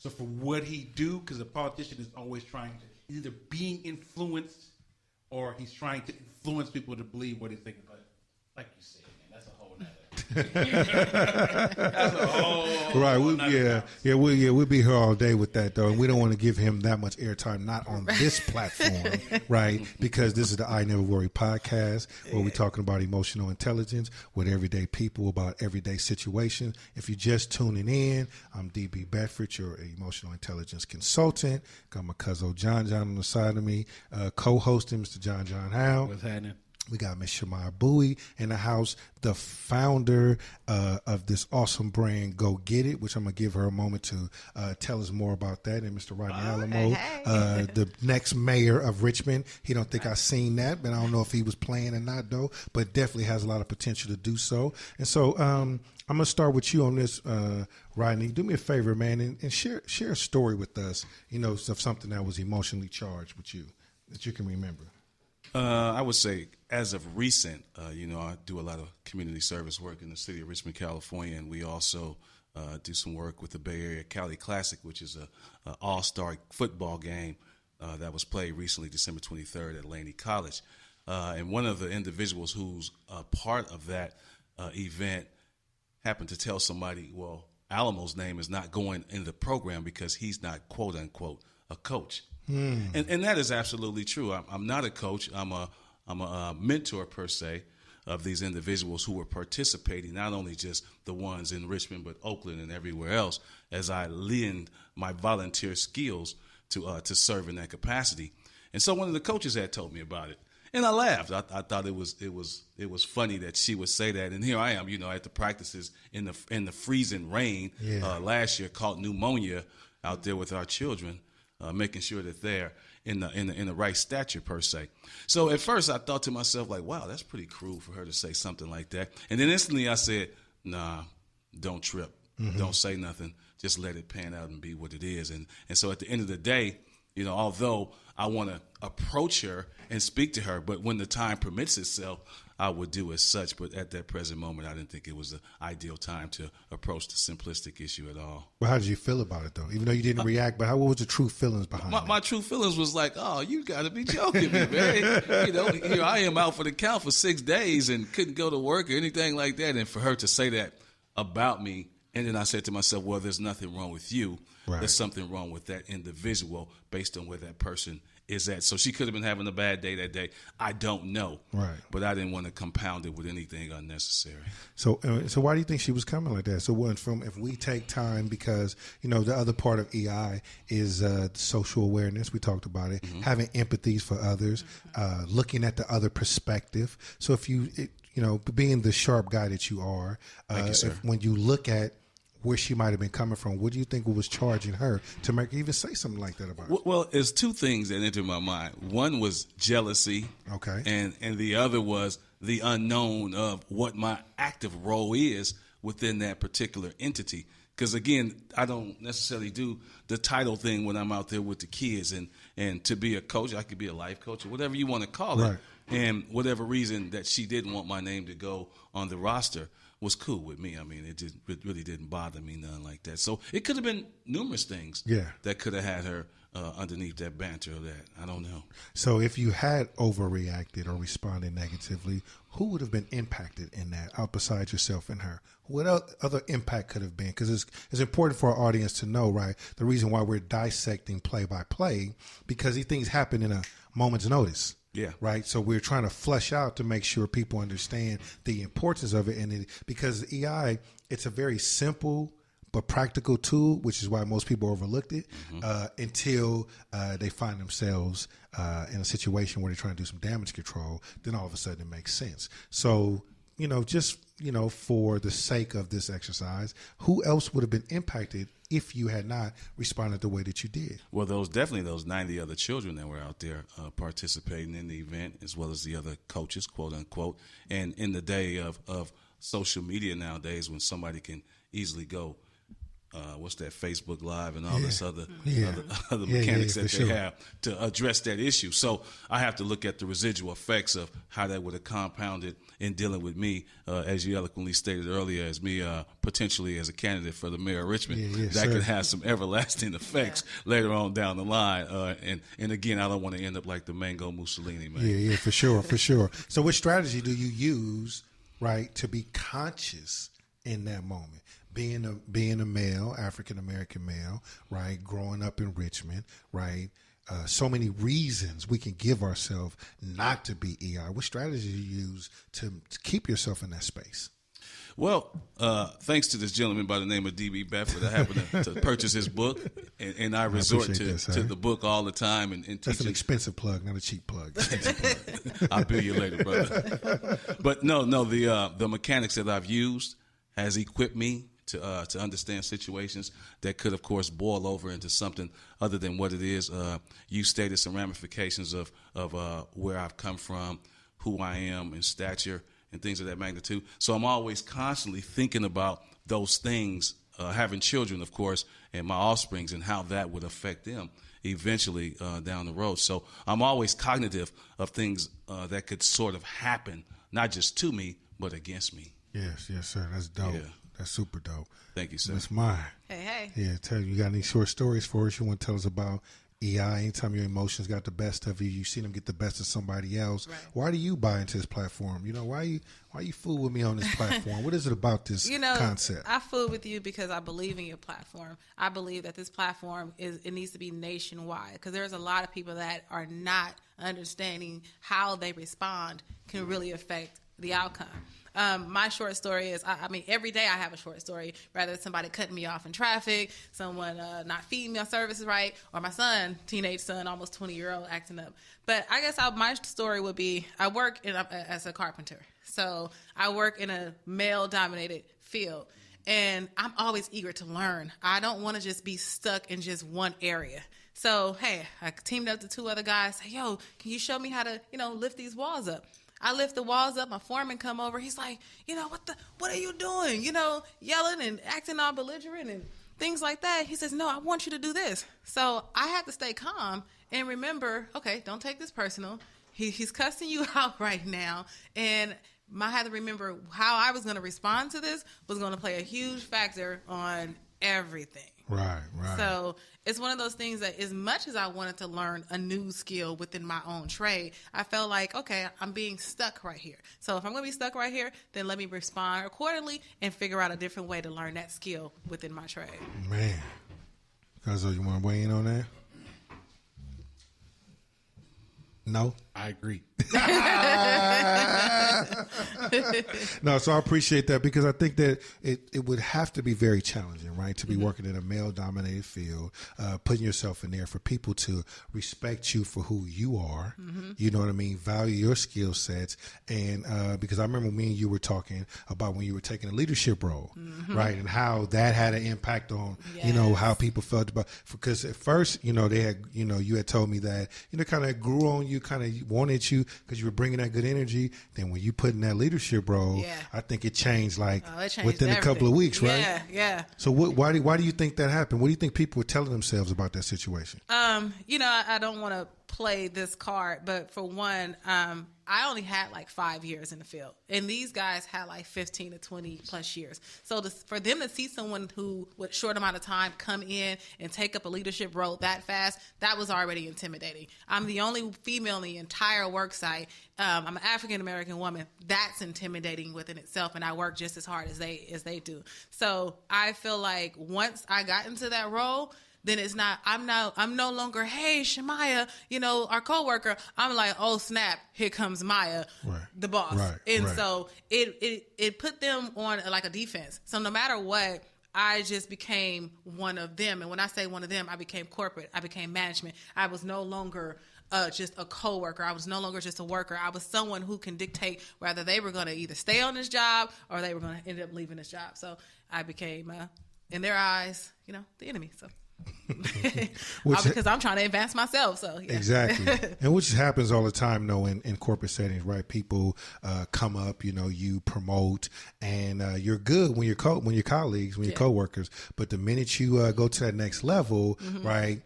So for what he do, because a politician is always trying to either being influenced or he's trying to influence people to believe what he's thinking. But like you said, man, that's a whole nother. That's a whole right. We'll be here all day with that though, and we don't want to give him that much airtime. Not on this platform, right? Because this is the I Never Worry podcast, where we're talking about emotional intelligence with everyday people about everyday situations. If you're just tuning in, I'm DB Bedford, your emotional intelligence consultant. Got my cousin John on the side of me, co-hosting Mr. John Howe. What's happening? We got Miss Shamia Boey in the house, the founder of this awesome brand, Go Get It, which I'm going to give her a moment to tell us more about that. And Mr. Rodney Alamo, the next mayor of Richmond. He don't think I've seen that, but I don't know if he was playing or not, though, but definitely has a lot of potential to do so. And so I'm going to start with you on this, Rodney. Do me a favor, man, and share a story with us, of something that was emotionally charged with you that you can remember. I would say, as of recent, I do a lot of community service work in the city of Richmond, California, and we also do some work with the Bay Area Cali Classic, which is an all-star football game that was played recently, December 23rd at Laney College. And one of the individuals who's a part of that event happened to tell somebody, well, Alamo's name is not going in the program because he's not, quote-unquote, a coach. And that is absolutely true. I'm not a coach. I'm a mentor, per se, of these individuals who were participating, not only just the ones in Richmond, but Oakland and everywhere else, as I lend my volunteer skills to serve in that capacity. And so one of the coaches had told me about it. And I laughed. I thought it was funny that she would say that. And here I am, at the practices in the freezing rain last year, caught pneumonia out there with our children. Making sure that they're in the right stature, per se. So at first I thought to myself, like, wow, that's pretty cruel for her to say something like that. And then instantly I said, nah, don't trip. Mm-hmm. Don't say nothing. Just let it pan out and be what it is. And so at the end of the day, although I want to approach her and speak to her, but when the time permits itself, I would do as such. But at that present moment, I didn't think it was the ideal time to approach the simplistic issue at all. Well, how did you feel about it, though? Even though you didn't react, but what was the true feelings behind it? My true feelings was like, oh, you got to be joking me, man. Here I am out for the count for 6 days and couldn't go to work or anything like that. And for her to say that about me, and then I said to myself, well, there's nothing wrong with you. Right. There's something wrong with that individual based on where that person is at. So she could have been having a bad day that day. I don't know. Right. But I didn't want to compound it with anything unnecessary. So why do you think she was coming like that? So if we take time, because, the other part of EI is social awareness. We talked about it. Mm-hmm. Having empathies for others, looking at the other perspective. So if being the sharp guy that you are, when you look at where she might have been coming from, what do you think was charging her to make her even say something like that about it? Well, there's two things that entered my mind. One was jealousy. Okay. And the other was the unknown of what my active role is within that particular entity. Because, again, I don't necessarily do the title thing when I'm out there with the kids. And to be a coach, I could be a life coach or whatever you want to call it. Right. And whatever reason that she didn't want my name to go on the roster was cool with me. I mean, it really didn't bother me, none like that. So it could have been numerous things that could have had her underneath that banter or that. I don't know. So if you had overreacted or responded negatively, who would have been impacted in that, out besides yourself and her? What other impact could have been? Because it's important for our audience to know, right, the reason why we're dissecting play by play, because these things happen in a moment's notice. Yeah. Right. So we're trying to flesh out to make sure people understand the importance of it. And because EI, it's a very simple but practical tool, which is why most people overlooked it until they find themselves in a situation where they're trying to do some damage control. Then all of a sudden it makes sense. So, for the sake of this exercise, who else would have been impacted if you had not responded the way that you did? Well, those 90 other children that were out there participating in the event, as well as the other coaches, quote unquote. And in the day of social media nowadays, when somebody can easily go what's that, Facebook Live and all this other Yeah, mechanics that for they sure. have to address that issue. So I have to look at the residual effects of how that would have compounded in dealing with me, as you eloquently stated earlier, as me potentially as a candidate for the mayor of Richmond. Yeah, that sir. could have some everlasting effects later on down the line. And again, I don't want to end up like the Mango Mussolini, man. Yeah, for sure, for sure. So what strategy do you use, right, to be conscious in that moment? Being a male, African American male, right, growing up in Richmond, right, so many reasons we can give ourselves not to be EI. What strategy do you use to keep yourself in that space? Well, thanks to this gentleman by the name of D.B. Bedford, I happened to purchase his book, and I resort to the book all the time. And That's an teaching. expensive plug, not a cheap plug. I'll bill you later, brother. But no, the mechanics that I've used has equipped me to understand situations that could, of course, boil over into something other than what it is. You stated some ramifications of where I've come from, who I am in stature, and things of that magnitude. So I'm always constantly thinking about those things, having children, of course, and my offsprings, and how that would affect them eventually down the road. So I'm always cognitive of things that could sort of happen, not just to me, but against me. Yes, sir. That's dope. Yeah. That's super dope. Thank you, sir. That's mine. Hey. Yeah, tell you got any short stories for us? You want to tell us about EI? Anytime your emotions got the best of you, you see them get the best of somebody else. Right. Why do you buy into this platform? You know, why you fool with me on this platform? What is it about this concept? I fool with you because I believe in your platform. I believe that this platform it needs to be nationwide, because there's a lot of people that are not understanding how they respond can really affect the outcome. My short story is, I mean, every day I have a short story, rather than somebody cutting me off in traffic, someone not feeding me my services right, or my son, teenage son, almost 20-year-old, acting up. But I guess my story would be, I work as a carpenter. So I work in a male-dominated field, and I'm always eager to learn. I don't want to just be stuck in just one area. So, hey, I teamed up to two other guys, say, yo, can you show me how to, lift these walls up? I lift the walls up. My foreman come over. He's like, what are you doing? Yelling and acting all belligerent and things like that. He says, no, I want you to do this. So I had to stay calm and remember, okay, don't take this personal. He's cussing you out right now. And I had to remember how I was going to respond to this was going to play a huge factor on everything. Right. So it's one of those things that, as much as I wanted to learn a new skill within my own trade, I felt like, okay, I'm being stuck right here. So if I'm going to be stuck right here, then let me respond accordingly and figure out a different way to learn that skill within my trade. Man. Cuzzo, you want to weigh in on that? No? I agree. No, so I appreciate that, because I think that it would have to be very challenging, right, to be working in a male-dominated field, putting yourself in there for people to respect you for who you are, you know what I mean, value your skill sets, and because I remember me and you were talking about when you were taking a leadership role, right, and how that had an impact on, how people felt about, because at first, they had, you had told me that, kind of grew on you, kind of wanted you because you were bringing that good energy. Then when you put in that leadership role, I think it changed within a couple of weeks, right? Yeah. So why do you think that happened? What do you think people were telling themselves about that situation? I don't want to play this card, but for one, I only had like 5 years in the field, and these guys had like 15 to 20 plus years. So for them to see someone who, with short amount of time, come in and take up a leadership role that fast, that was already intimidating. I'm the only female in the entire work site. I'm an African American woman. That's intimidating within itself, and I work just as hard as they do. So I feel like once I got into that role, then it's not, I'm no longer, hey, Shamia, our coworker. I'm like, oh, snap, here comes Maya, the boss. So it put them on like a defense. So no matter what, I just became one of them. And when I say one of them, I became corporate. I became management. I was no longer just a coworker. I was no longer just a worker. I was someone who can dictate whether they were going to either stay on this job or they were going to end up leaving this job. So I became, in their eyes, the enemy. So. Because I'm trying to advance myself. So yeah. Exactly. And which happens all the time, though, in corporate settings, right? People come up, you promote, and you're good when your colleagues, when your coworkers, but the minute you go to that next level, right?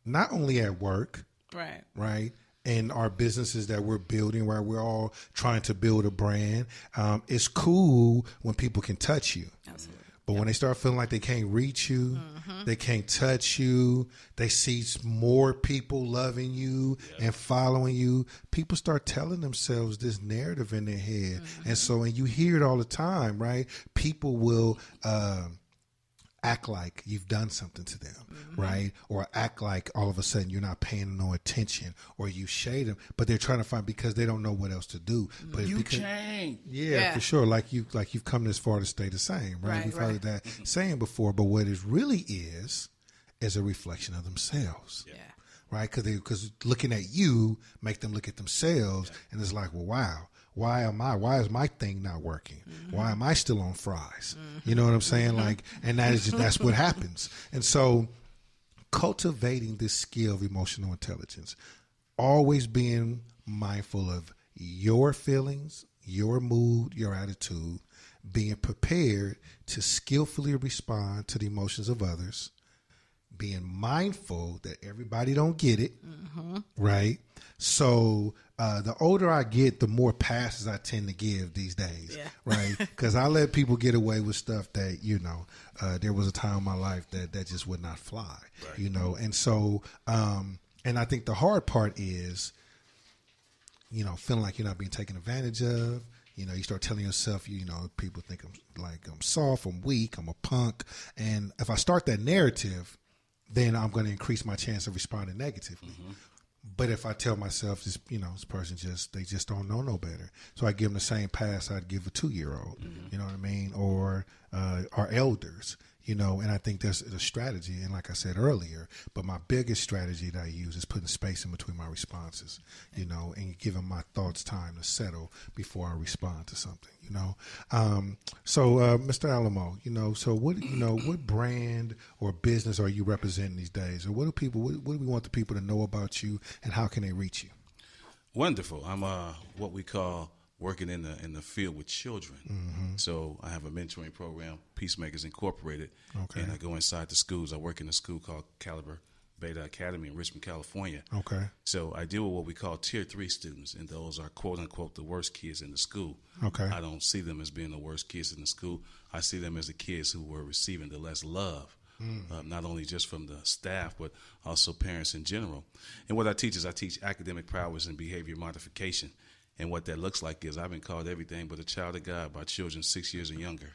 Not only at work, right? And our businesses that we're building, where we're all trying to build a brand, it's cool when people can touch you. Absolutely. But when they start feeling like they can't reach you, they can't touch you, they see more people loving you and following you, people start telling themselves this narrative in their head. And you hear it all the time, right? People will act like you've done something to them, right? Or act like all of a sudden you're not paying no attention, or you shade them, but they're trying to find, because they don't know what else to do. But You changed. Yeah, for sure. Like you've come this far to stay the same, right? We've heard that saying before, but what it really is a reflection of themselves. Yeah. Right? Because looking at you make them look at themselves, and it's like, well, wow. Why is my thing not working? Why am I still on fries? You know what I'm saying? Like, and that's what happens. And so cultivating this skill of emotional intelligence, always being mindful of your feelings, your mood, your attitude, being prepared to skillfully respond to the emotions of others, being mindful that everybody don't get it, right? So the older I get, the more passes I tend to give these days, right? Because I let people get away with stuff that, there was a time in my life that just would not fly, And so, and I think the hard part is, feeling like you're not being taken advantage of. You start telling yourself, people think I'm soft, I'm weak, I'm a punk. And if I start that narrative, then I'm going to increase my chance of responding negatively. But if I tell myself this, this person they just don't know no better. So I give them the same pass I'd give a 2-year-old, you know what I mean? Or our elders, and I think that's a strategy. And like I said earlier, but my biggest strategy that I use is putting space in between my responses, and giving my thoughts time to settle before I respond to something, So, Mr. Alamo, so what brand or business are you representing these days? Or what do we want the people to know about you, and how can they reach you? Wonderful. I'm what we call working in the field with children. So I have a mentoring program, Peacemakers Incorporated, and I go inside the schools. I work in a school called Caliber Beta Academy in Richmond, California. Okay. So I deal with what we call Tier 3 students, and those are, quote unquote, the worst kids in the school. Okay. I don't see them as being the worst kids in the school. I see them as the kids who were receiving the less love. Not only just from the staff, but also parents in general. And what I teach academic prowess and behavior modification. And what that looks like is I've been called everything but a child of God by children 6 years and younger.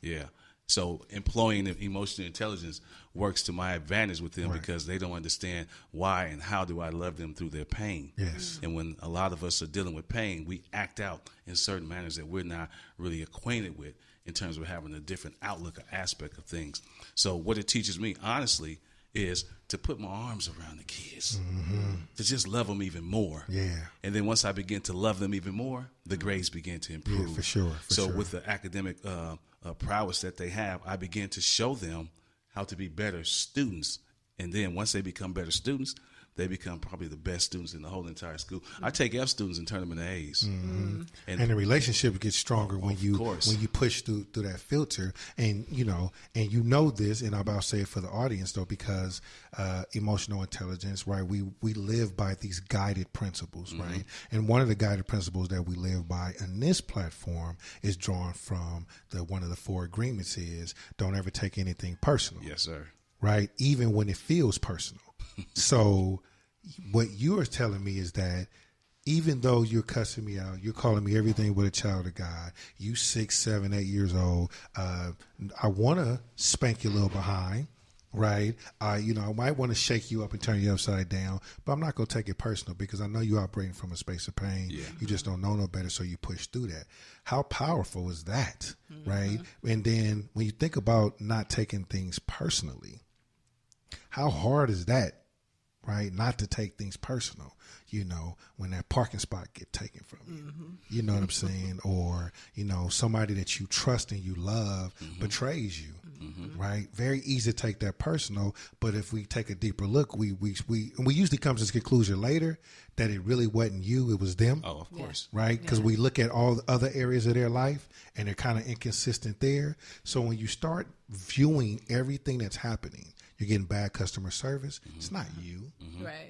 Yeah. So employing emotional intelligence works to my advantage with them, because they don't understand why and how do I love them through their pain. Yes. And when a lot of us are dealing with pain, we act out in certain manners that we're not really acquainted with in terms of having a different outlook or aspect of things. So what it teaches me, honestly, is to put my arms around the kids, to just love them even more. Yeah. And then once I begin to love them even more, the grades begin to improve. Yeah, for sure. So with the academic prowess that they have, I begin to show them how to be better students. And then once they become better students, they become probably the best students in the whole entire school. I take F students and turn them into A's. And the relationship gets stronger when you push through that filter. And you know this, and I'm about to say it for the audience though, because emotional intelligence, right? We live by these guided principles, right? And one of the guided principles that we live by in this platform is drawn from one of the 4 agreements is don't ever take anything personal. Yes, sir. Right? Even when it feels personal. So what you are telling me is that even though you're cussing me out, you're calling me everything but a child of God, you 6, 7, 8 years old, I want to spank you a little behind, right? I might want to shake you up and turn you upside down, but I'm not going to take it personal because I know you're operating from a space of pain. Yeah. You just don't know no better, so you push through that. How powerful is that, right? And then when you think about not taking things personally, how hard is that? Right, not to take things personal, when that parking spot get taken from you, you know what I'm saying? Or, somebody that you trust and you love betrays you, right? Very easy to take that personal, but if we take a deeper look, we usually come to this conclusion later that it really wasn't you, it was them. Oh, of course. Right? Because we look at all the other areas of their life and they're kind of inconsistent there. So when you start viewing everything that's happening, you're getting bad customer service. It's not you,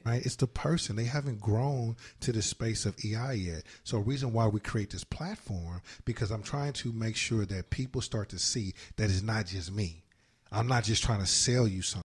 right? It's the person. They haven't grown to the space of EI yet. So a reason why we create this platform, because I'm trying to make sure that people start to see that it's not just me. I'm not just trying to sell you something.